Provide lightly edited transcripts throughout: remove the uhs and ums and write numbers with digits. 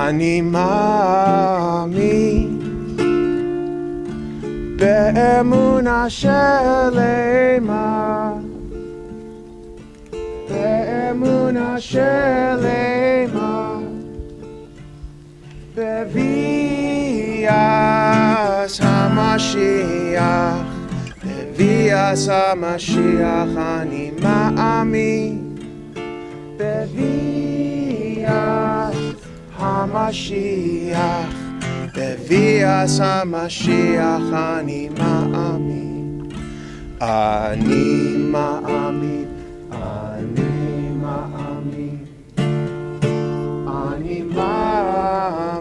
אני מאמין באמונה שלמה, באמונה שלמה, בביאת המשיח, בביאת המשיח אני מאמין, בביאת המשיח, בביאת המשיח אני מאמין, אני מאמין, אני מאמין, אני מאמין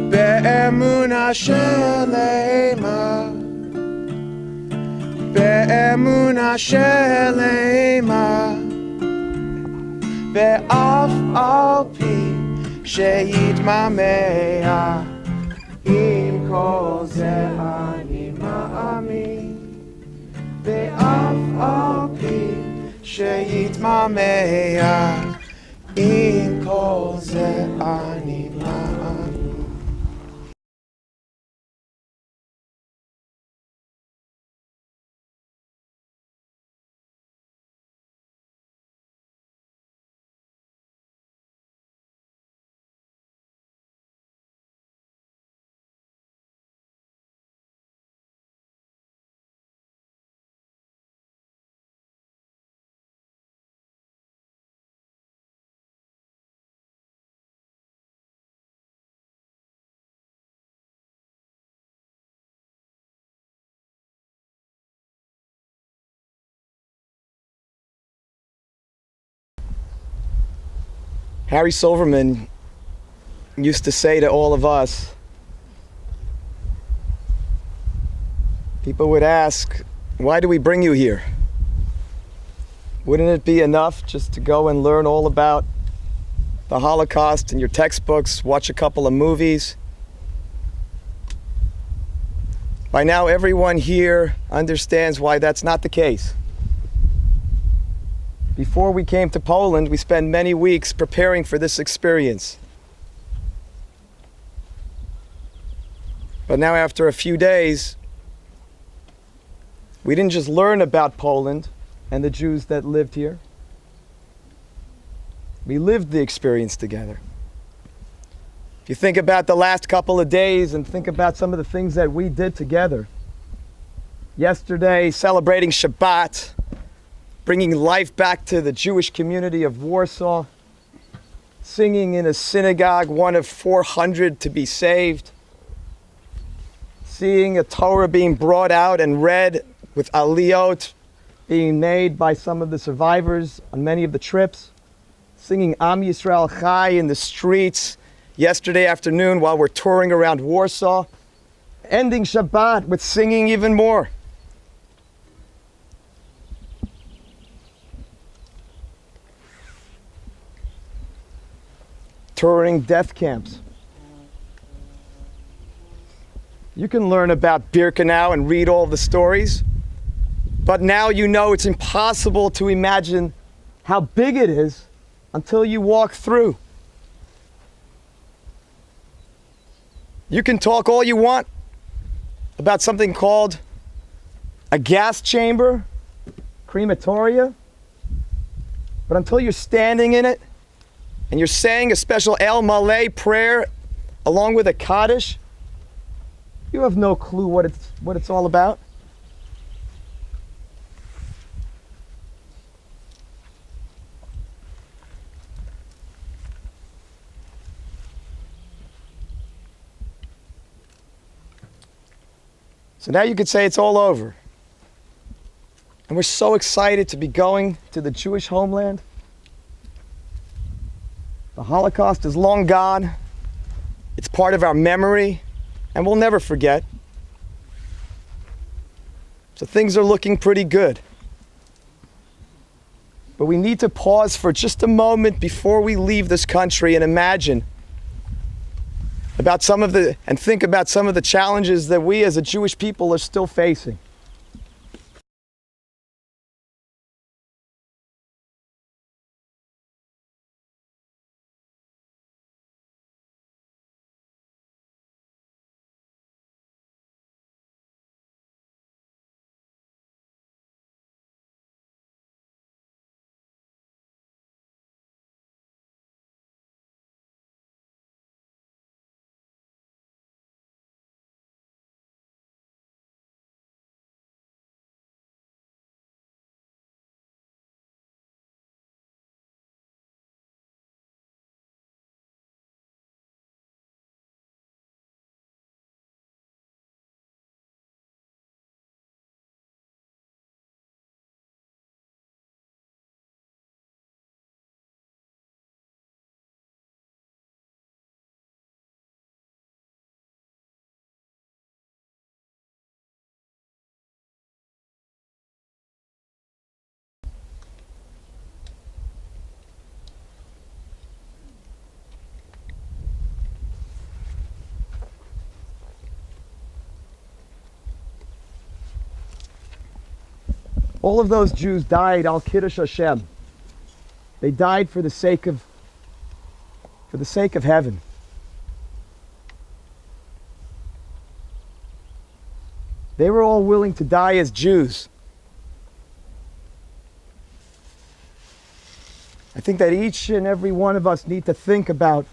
באמונה שלמה, באמונה שלמה, ואף על פי שיתמהמה, עם כל זה אני מאמין, ואף על פי שיתמהמה, עם כל זה אני מאמין. Harry Silverman used to say to all of us, people would ask, why do we bring you here? Wouldn't it be enough just to go and learn all about the Holocaust in your textbooks, watch a couple of movies? By now, everyone here understands why that's not the case. Before we came to Poland, we spent many weeks preparing for this experience. But now, after a few days, we didn't just learn about Poland and the Jews that lived here. We lived the experience together. If you think about the last couple of days and think about some of the things that we did together. Yesterday, celebrating Shabbat, bringing life back to the Jewish community of Warsaw, singing in a synagogue, one of 400 to be saved, seeing a Torah being brought out and read with aliyot being made by some of the survivors on many of the trips, singing Am Yisrael Chai in the streets yesterday afternoon while we're touring around Warsaw, ending Shabbat with singing even more. Touring death camps. You can learn about Birkenau and read all the stories, but now you know it's impossible to imagine how big it is until you walk through. You can talk all you want about something called a gas chamber, crematoria, but until you're standing in it and you're saying a special El Malay prayer along with a Kaddish, you have no clue what it's all about. So now you could say it's all over. And we're so excited to be going to the Jewish homeland. The Holocaust is long gone. It's part of our memory, and we'll never forget. So things are looking pretty good. But we need to pause for just a moment before we leave this country and imagine about and think about some of the challenges that we as a Jewish people are still facing. All of those Jews died al Kiddush Hashem. They died for the sake of heaven. They were all willing to die as Jews. I think that each and every one of us need to think about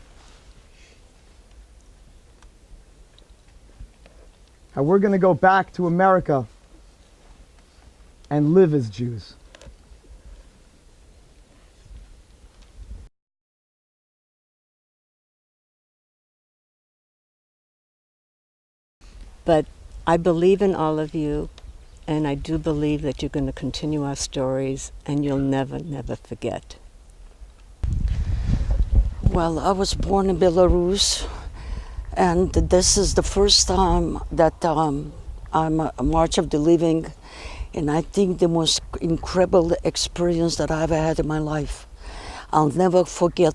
how we're going to go back to America and live as Jews. But I believe in all of you, and I do believe that you're going to continue our stories, and you'll never, never forget. Well, I was born in Belarus, and this is the first time that I'm a March of the Living, and I think the most incredible experience that I've had in my life. I'll never forget.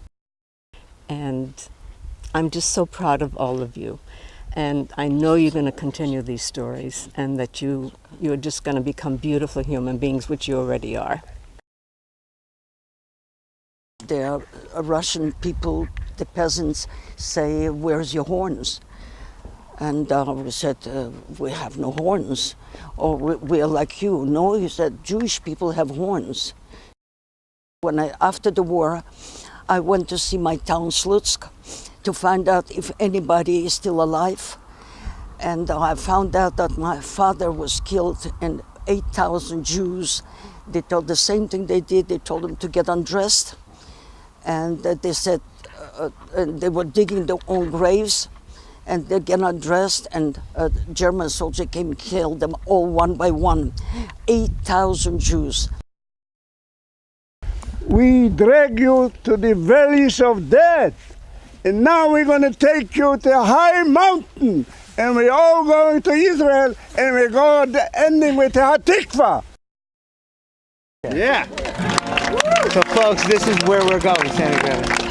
And I'm just so proud of all of you. And I know you're going to continue these stories, and that you're just going to become beautiful human beings, which you already are. The Russian people, the peasants, say, "Where's your horns?" And we said, "We have no horns." Or we are like you. No, he said, "Jewish people have horns." After the war, I went to see my town, Slutsk, to find out if anybody is still alive. And I found out that my father was killed, and 8,000 Jews, they told the same thing they did. They told them to get undressed. And they said, they were digging their own graves, and they get undressed, and a German soldier came and killed them all one by one. 8,000 Jews. We drag you to the valleys of death, and now we're going to take you to a high mountain, and we're all going to Israel, and we're going ending with Hatikva. Yeah. So folks, this is where we're going, Santa Greta.